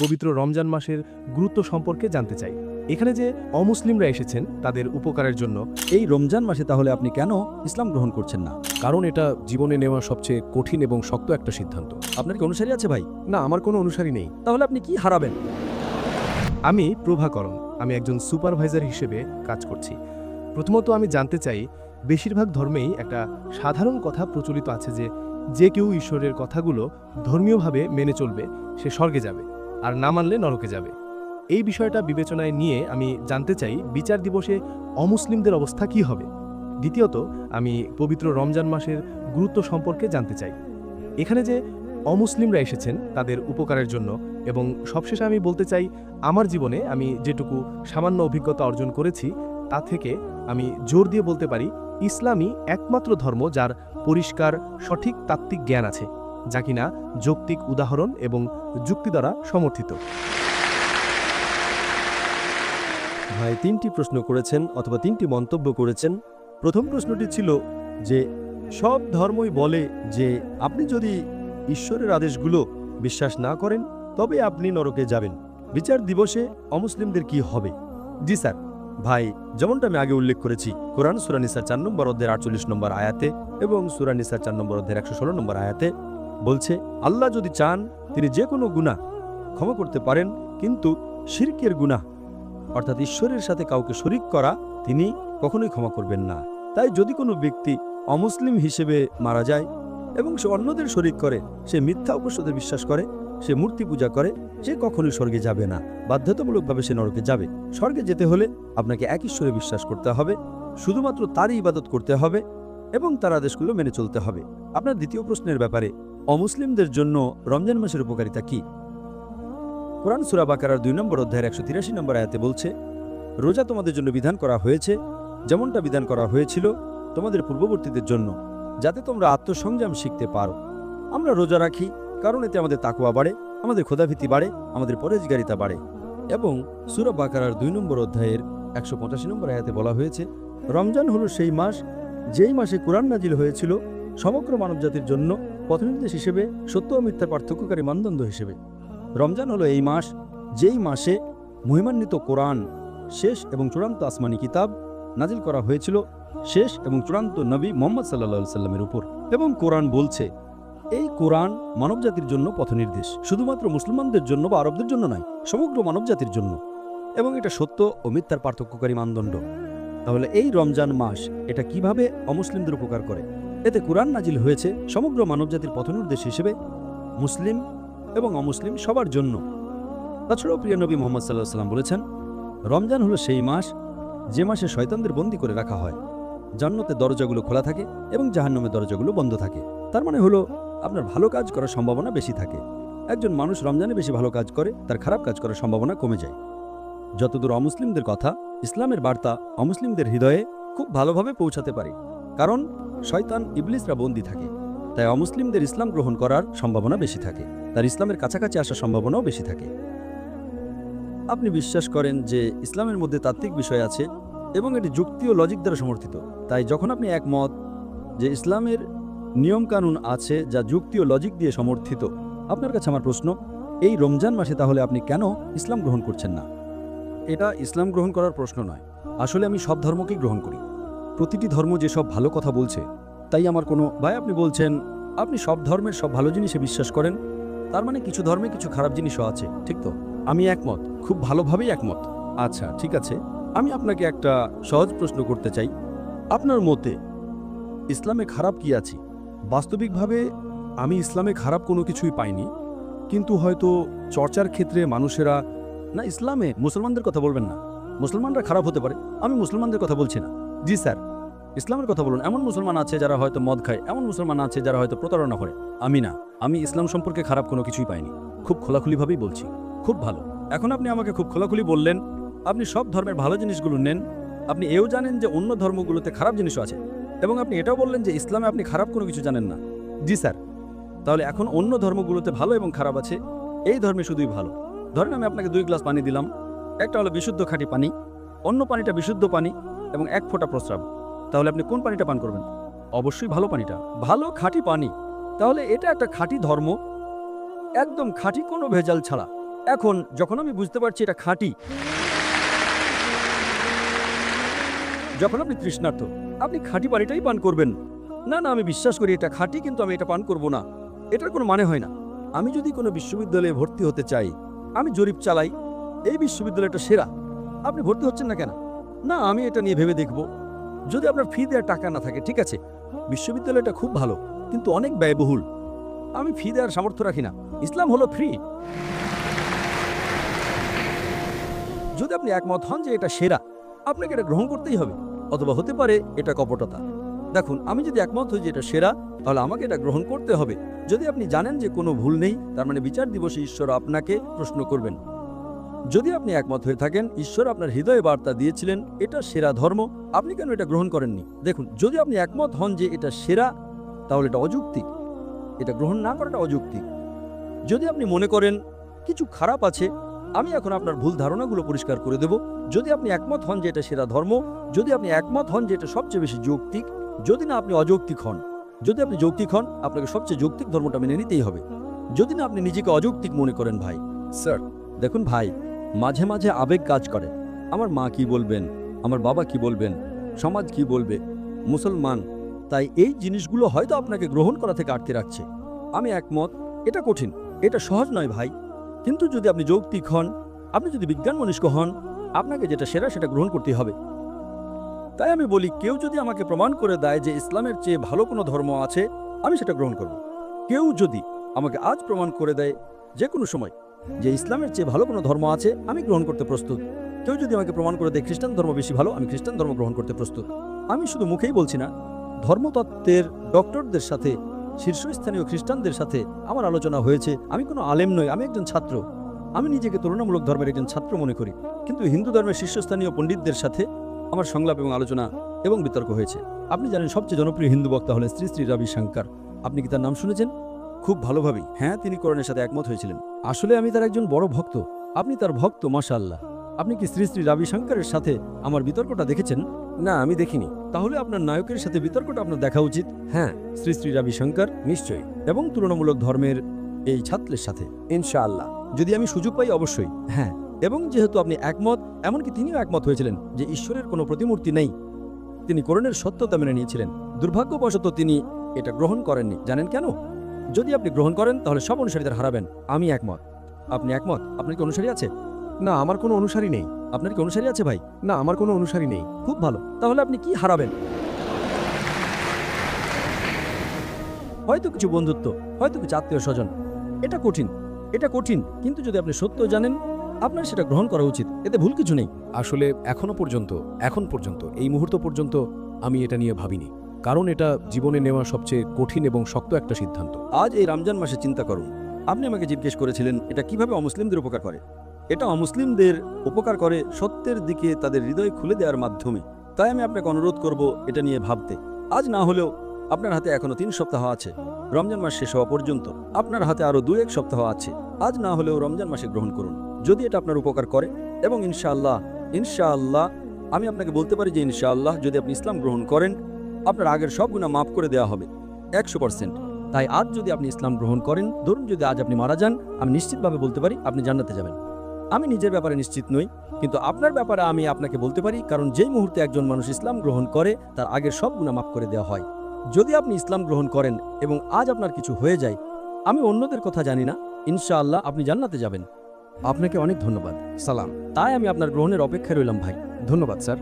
পবিত্র রমজান মাসের গুরুত্ব সম্পর্কে জানতে চাই। এখানে যে অমুসলিমরা এসেছেন তাদের উপকারের জন্য। এই রমজান মাসে তাহলে আপনি কেন ইসলাম গ্রহণ করছেন না? কারণ এটা জীবনে নেওয়া সবচেয়ে কঠিন এবং শক্ত একটা সিদ্ধান্ত। আপনার কি অনুসারী আছে ভাই? না, আমার কোনো অনুসারী নেই। তাহলে আপনি কি হারাবেন? আমি প্রভাকরণ, আমি একজন সুপারভাইজার হিসেবে কাজ করছি। প্রথমত আমি জানতে চাই, বেশিরভাগ ধর্মেই একটা সাধারণ কথা প্রচলিত আছে যে যে কেউ ঈশ্বরের কথাগুলো ধর্মীয়ভাবে মেনে চলবে সে স্বর্গে যাবে, আর না মানলে নরকে যাবে। এই বিষয়টা বিবেচনায় নিয়ে আমি জানতে চাই বিচার দিবসে অমুসলিমদের অবস্থা কি হবে। দ্বিতীয়ত আমি পবিত্র রমজান মাসের গুরুত্ব সম্পর্কে জানতে চাই। এখানে যে অমুসলিমরা এসেছেন তাদের উপকারের জন্য। এবং সবশেষে আমি বলতে চাই, আমার জীবনে আমি যেটুকু সামান্য অভিজ্ঞতা অর্জন করেছি তা থেকে আমি জোর দিয়ে বলতে পারি, ইসলামই একমাত্র ধর্ম যার পরিষ্কার সঠিক তাত্ত্বিক জ্ঞান আছে, যা কিনা যৌক্তিক উদাহরণ এবং যুক্তি দ্বারা সমর্থিত। ভাই 3টি প্রশ্ন করেছেন অথবা 3টি মন্তব্য করেছেন। প্রথম প্রশ্নটি ছিল যে সব ধর্মই বলে যে আপনি যদি ঈশ্বরের আদেশগুলো বিশ্বাস না করেন তবে আপনি নরকে যাবেন। বিচার দিবসে অমুসলিমদের কি হবে? জি স্যার। ভাই, যেমনটা আমি আগে উল্লেখ করেছি, কোরআন সূরা নিসা 4 নম্বর অধ্যায়ের 48 নম্বর আয়াতে এবং সূরা নিসা 4 নম্বর অধ্যায়ের 116 নম্বর আয়াতে বলছে, আল্লাহ যদি চান তিনি যে কোনো গুনাহ ক্ষমা করতে পারেন, কিন্তু শিরকের গুনাহ অর্থাৎ ঈশ্বরের সাথে কাউকে শরিক করা তিনি কখনোই ক্ষমা করবেন না। তাই যদি কোনো ব্যক্তি অমুসলিম হিসেবে মারা যায় এবং সে অন্যদের শরিক করে, সে মিথ্যা উপসদের বিশ্বাস করে, সে মূর্তি পূজা করে, সে কখনোই স্বর্গে যাবে না। বাধ্যতামূলকভাবে সে নরকে যাবে। স্বর্গে যেতে হলে আপনাকে এক ঈশ্বরে বিশ্বাস করতে হবে, শুধুমাত্র তারই ইবাদত করতে হবে এবং তার আদেশগুলো মেনে চলতে হবে। আপনার দ্বিতীয় প্রশ্নের ব্যাপারে, অমুসলিমদের জন্য রমজান মাসের উপকারিতা কি? কোরআন সূরা বাকারার 2 নম্বর অধ্যায়ের 183 নম্বর আয়াতে বলছে, রোজা তোমাদের জন্য বিধান করা হয়েছে যেমনটা বিধান করা হয়েছিল তোমাদের পূর্ববর্তীদের জন্য, যাতে তোমরা আত্মসংযম শিখতে পারো। আমরা রোজা রাখি কারণ এতে আমাদের তাকওয়া বাড়ে, আমাদের খোদাভীতি বাড়ে, আমাদের পরহেজগারিতা বাড়ে। এবং সূরা বাকারার 2 নম্বর অধ্যায়ের 185 নম্বর আয়াতে বলা হয়েছে, রমজান হলো সেই মাস যেই মাসে কোরআন নাজিল হয়েছিল সমগ্র মানবজাতির জন্য পথনির্দেশ হিসেবে, সত্য ও মিথ্যার পার্থক্যকারী মানদণ্ড হিসেবে। রমজান হলো এই মাস যেই মাসে মহিমান্বিত কোরআন শেষ এবং চূড়ান্ত আসমানি কিতাব নাজিল করা হয়েছিল শেষ এবং চূড়ান্ত নবী মুহাম্মদ সাল্লাল্লাহু আলাইহি সাল্লামের উপর। এবং কোরআন বলছে এই কোরআন মানবজাতির জন্য পথনির্দেশ, শুধুমাত্র মুসলমানদের জন্য বা আরবদের জন্য নয়, সমগ্র মানবজাতির জন্য। এবং এটা সত্য ও মিথ্যার পার্থক্যকারী মানদণ্ড। তাহলে এই রমজান মাস এটা কিভাবে অমুসলিমদের উপকার করে? এতে কোরআন নাজিল হয়েছে সমগ্র মানবজাতির পথনির্দেশ হিসেবে, মুসলিম এবং অমুসলিম সবার জন্য। তাছাড়াও প্রিয় নবী মুহাম্মদ সাল্লাল্লাহু আলাইহি সাল্লাম বলেছেন, রমজান হলো সেই মাস যে মাসে শয়তানদের বন্দী করে রাখা হয়, জান্নাতের দরজাগুলো খোলা থাকে এবং জাহান্নামের দরজাগুলো বন্ধ থাকে। তার মানে হলো আপনার ভালো কাজ করার সম্ভাবনা বেশি থাকে। একজন মানুষ রমজানে বেশি ভালো কাজ করে, তার খারাপ কাজ করার সম্ভাবনা কমে যায়। যতদূর অমুসলিমদের কথা, ইসলামের বার্তা অমুসলিমদের হৃদয়ে খুব ভালোভাবে পৌঁছাতে পারে, কারণ শয়তান ইবলিসরা বন্দী থাকে। তাই অমুসলিমদের ইসলাম গ্রহণ করার সম্ভাবনা বেশি থাকে, তার ইসলামের কাছাকাছি আসার সম্ভাবনাও বেশি থাকে। আপনি বিশ্বাস করেন যে ইসলামের মধ্যে তাত্ত্বিক বিষয় আছে এবং এটি যুক্তি ও লজিক দ্বারা সমর্থিত। তাই যখন আপনি একমত যে ইসলামের নিয়মকানুন আছে যা যুক্তি ও লজিক দিয়ে সমর্থিত, আপনার কাছে আমার প্রশ্ন, এই রমজান মাসে তাহলে আপনি কেন ইসলাম গ্রহণ করছেন না? এটা ইসলাম গ্রহণ করার প্রশ্ন নয়। আসলে আমি সব ধর্মকেই গ্রহণ করি। প্রতিটি ধর্ম যেসব ভালো কথা বলছে তাই আমার কোনো ভাই, আপনি বলছেন আপনি সব ধর্মের সব ভালো জিনিসে বিশ্বাস করেন, তার মানে কিছু ধর্মে কিছু খারাপ জিনিসও আছে, ঠিক তো? আমি একমত, খুব ভালোভাবেই একমত। আচ্ছা, ঠিক আছে, আমি আপনাকে একটা সহজ প্রশ্ন করতে চাই। আপনার মতে ইসলামে খারাপ কি আছে? বাস্তবিকভাবে আমি ইসলামে খারাপ কোনো কিছুই পাইনি, কিন্তু হয়তো চর্চার ক্ষেত্রে মানুষেরা না, ইসলামে মুসলমানদের কথা বলবেন না, মুসলমানরা খারাপ হতে পারে, আমি মুসলমানদের কথা বলছি না। জি স্যার, ইসলামের কথা বলুন। এমন মুসলমান আছে যারা হয়তো মদ খায়, এমন মুসলমান আছে যারা হয়তো প্রতারণা করে। আমি না, আমি ইসলাম সম্পর্কে খারাপ কোনো কিছুই পাইনি, খুব খোলাখুলিভাবেই বলছি। খুব ভালো। এখন আপনি আমাকে খুব খোলাখুলি বললেন আপনি সব ধর্মের ভালো জিনিসগুলো নেন, আপনি এও জানেন যে অন্য ধর্মগুলোতে খারাপ জিনিসও আছে, এবং আপনি এটাও বললেন যে ইসলামে আপনি খারাপ কোনো কিছু জানেন না। জি স্যার, তাহলে এখন অন্য ধর্মগুলোতে ভালো এবং খারাপ আছে, এই ধর্মে শুধুই ভালো। ধরেন আমি আপনাকে 2 গ্লাস পানি দিলাম, একটা হলো বিশুদ্ধ খাঁটি পানি, অন্য পানিটা বিশুদ্ধ পানি এবং 1 ফোঁটা প্রস্রাব। তাহলে আপনি কোন পানিটা পান করবেন? অবশ্যই ভালো পানিটা, ভালো খাঁটি পানি। তাহলে এটা একটা খাঁটি ধর্ম, একদম খাঁটি, কোনো ভেজাল ছাড়া। এখন যখন আমি বুঝতে পারছি এটা খাঁটি, যখন আপনি তৃষ্ণার্ত, আপনি খাঁটি পানিটাই পান করবেন। না না, আমি বিশ্বাস করি এটা খাঁটি, কিন্তু আমি এটা পান করব না, এটার কোনো মানে হয় না। আমি যদি কোনো বিশ্ববিদ্যালয়ে ভর্তি হতে চাই, আমি জরিপ চালাই, এই বিশ্ববিদ্যালয়টা সেরা, আপনি ভর্তি হচ্ছেন না কেন? না, আমি এটা নিয়ে ভেবে দেখব। যদি আপনার ফি দেওয়ার টাকা না থাকে, ঠিক আছে, বিশ্ববিদ্যালয়টা খুব ভালো কিন্তু অনেক ব্যয়বহুল, আমি ফি দেওয়ার সামর্থ্য রাখি না। ইসলাম হলো ফ্রি। যদি আপনি একমত হন যে এটা সেরা, আপনাকে এটা গ্রহণ করতেই হবে। অথবা হতে পারে এটা কপটতা। দেখুন, আমি যদি একমত হই যে এটা সেরা, তাহলে আমাকে এটা গ্রহণ করতে হবে। যদি আপনি জানেন যে কোনো ভুল নেই, তার মানে বিচার দিবসে ঈশ্বর আপনাকে প্রশ্ন করবেন। যদি আপনি একমত হয়ে থাকেন, ঈশ্বর আপনার হৃদয়ে বার্তা দিয়েছিলেন এটা সেরা ধর্ম, আপনি কেন এটা গ্রহণ করেননি? দেখুন, যদি আপনি একমত হন যে এটা সেরা, তাহলে এটা অযৌক্তিক, এটা গ্রহণ না করাটা অযৌক্তিক। যদি আপনি মনে করেন কিছু খারাপ আছে, আমি এখন আপনার ভুল ধারণাগুলো পরিষ্কার করে দেব। যদি আপনি একমত হন যে এটা সেরা ধর্ম, যদি আপনি একমত হন যে এটা সবচেয়ে বেশি যৌক্তিক, যদি না আপনি অযৌক্তিক হন, যদি আপনি যৌক্তিক হন, আপনাকে সবচেয়ে যৌক্তিক ধর্মটা মেনে নিতেই হবে। যদি না আপনি নিজেকে অযৌক্তিক মনে করেন ভাই। স্যার, দেখুন ভাই, মাঝে মাঝে আবেগ কাজ করে। আমার মা কি বলবেন, আমার বাবা কি বলবেন, সমাজ কি বলবে, মুসলমান, তাই এই জিনিসগুলো হয়তো আপনাকে গ্রহণ করা থেকে আটকে রাখছে। আমি একমত, এটা কঠিন, এটা সহজ নয় ভাই। কিন্তু যদি আপনি যৌক্তিক হন, আপনি যদি বিজ্ঞান মনস্ক হন, আপনাকে যেটা সেরা সেটা গ্রহণ করতে হবে। তাই আমি বলি, কেউ যদি আমাকে প্রমাণ করে দেয় যে ইসলামের চেয়ে ভালো কোনো ধর্ম আছে, আমি সেটা গ্রহণ করব। কেউ যদি আমাকে আজ প্রমাণ করে দেয় যে কোনো সময় যে ইসলামের চেয়ে ভালো কোনো ধর্ম আছে, আমি গ্রহণ করতে প্রস্তুত। কেউ যদি আমাকে প্রমাণ করে দেয় খ্রিস্টান ধর্ম বেশি ভালো, আমি খ্রিস্টান ধর্ম গ্রহণ করতে প্রস্তুত। আমি শুধু মুখেই বলছি না, ধর্মতত্ত্বের ডক্টরদের সাথে, শীর্ষস্থানীয় খ্রিস্টানদের সাথে আমার আলোচনা হয়েছে। আমি কোনো আলেম নই, আমি একজন ছাত্র। আমি নিজেকে তুলনামূলক ধর্মের একজন ছাত্র মনে করি, কিন্তু হিন্দু ধর্মের শীর্ষস্থানীয় পণ্ডিতদের সাথে আমার সংলাপ এবং আলোচনা এবং বিতর্ক হয়েছে। আপনি জানেন সবচেয়ে জনপ্রিয় হিন্দু বক্তা হলেন শ্রী শ্রী রবিশঙ্কর। আপনি কি তার নাম শুনেছেন? খুব ভালোভাবেই। হ্যাঁ, তিনি কোরআনের সাথে একমত হয়েছিলেন। আসলে আমি তার একজন বড় ভক্ত। আপনি তার ভক্ত, মাশাআল্লাহ। আপনি কি শ্রী শ্রী রবিশঙ্করের সাথে আমার বিতর্কটা দেখেছেন? না, আমি দেখিনি। তাহলে আপনার নায়কের সাথে বিতর্কটা আপনার দেখা উচিত। হ্যাঁ, শ্রী শ্রী রবিশঙ্কর নিশ্চয়ই, এবং তুলনামূলক ধর্মের এই ছাত্রের সাথে। ইনশাআল্লাহ। যদি আমি সুযোগ পাই, অবশ্যই। হ্যাঁ, এবং যেহেতু আপনি একমত, এমনকি তিনিও একমত হয়েছিলেন যে ঈশ্বরের কোনো প্রতিমূর্তি নেই, তিনি কোরআনের সত্যতা মেনে নিয়েছিলেন। দুর্ভাগ্যবশত তিনি এটা গ্রহণ করেননি। জানেন কেন? যদি আপনি গ্রহণ করেন, তাহলে সব অনুসারীদের হারাবেন। আমি একমত। আপনি একমত? আপনার কি অনুসারী আছে? না, আমার কোনো অনুসারী নেই। আপনার কি অনুসারী আছে ভাই? না, আমার কোনো অনুসারী নেই। খুব ভালো। তাহলে আপনি কি হারাবেন? হয়তো কিছু বন্ধুত্ব, হয়তো কিছু আত্মীয় স্বজন। এটা কঠিন, এটা কঠিন, কিন্তু যদি আপনি সত্য জানেন, আপনার সেটা গ্রহণ করা উচিত। এতে ভুল কিছু নেই। আসলে এখন পর্যন্ত এই মুহূর্ত পর্যন্ত আমি এটা নিয়ে ভাবিনি, কারণ এটা জীবনে নেওয়া সবচেয়ে কঠিন এবং শক্ত একটা সিদ্ধান্ত। আজ এই রমজান মাসে চিন্তা করুন। আপনি আমাকে জিজ্ঞেস করেছিলেন এটা কিভাবে অমুসলিমদের উপকার করে। এটা অমুসলিমদের উপকার করে সত্যের দিকে তাদের হৃদয় খুলে দেওয়ার মাধ্যমে। তাই আমি আপনাকে অনুরোধ করব এটা নিয়ে ভাবতে। আজ না হলেও আপনার হাতে এখনো 3 সপ্তাহ আছে রমজান মাস শেষ হওয়া পর্যন্ত। আপনার হাতে আরো 2-1 সপ্তাহ আছে। আজ না হলেও রমজান মাসে গ্রহণ করুন, যদি এটা আপনার উপকার করে। এবং ইনশাআল্লাহ আমি আপনাকে বলতে পারি যে ইনশাআল্লাহ যদি আপনি ইসলাম গ্রহণ করেন, আপনার আগের সব গুনাহ মাফ করে দেওয়া হবে 100%। তাই আজ যদি আপনি ইসলাম গ্রহণ করেন, ধরুন যদি আজ আপনি মারা যান, আমি নিশ্চিতভাবে বলতে পারি আপনি জান্নাতে যাবেন। আমি নিজের ব্যাপারে নিশ্চিত নই, কিন্তু আপনার ব্যাপারে আমি আপনাকে বলতে পারি, কারণ যেই মুহূর্তে একজন মানুষ ইসলাম গ্রহণ করে, তার আগের সব গুনাহ মাফ করে দেওয়া হয়। যদি আপনি ইসলাম গ্রহণ করেন এবং আজ আপনার কিছু হয়ে যায়, আমি অন্যদের কথা জানি না, ইনশাআল্লাহ আপনি জান্নাতে যাবেন। আপনাকে অনেক ধন্যবাদ। সালাম। তাই আমি আপনার গ্রহণের অপেক্ষায় রইলাম ভাই। ধন্যবাদ স্যার।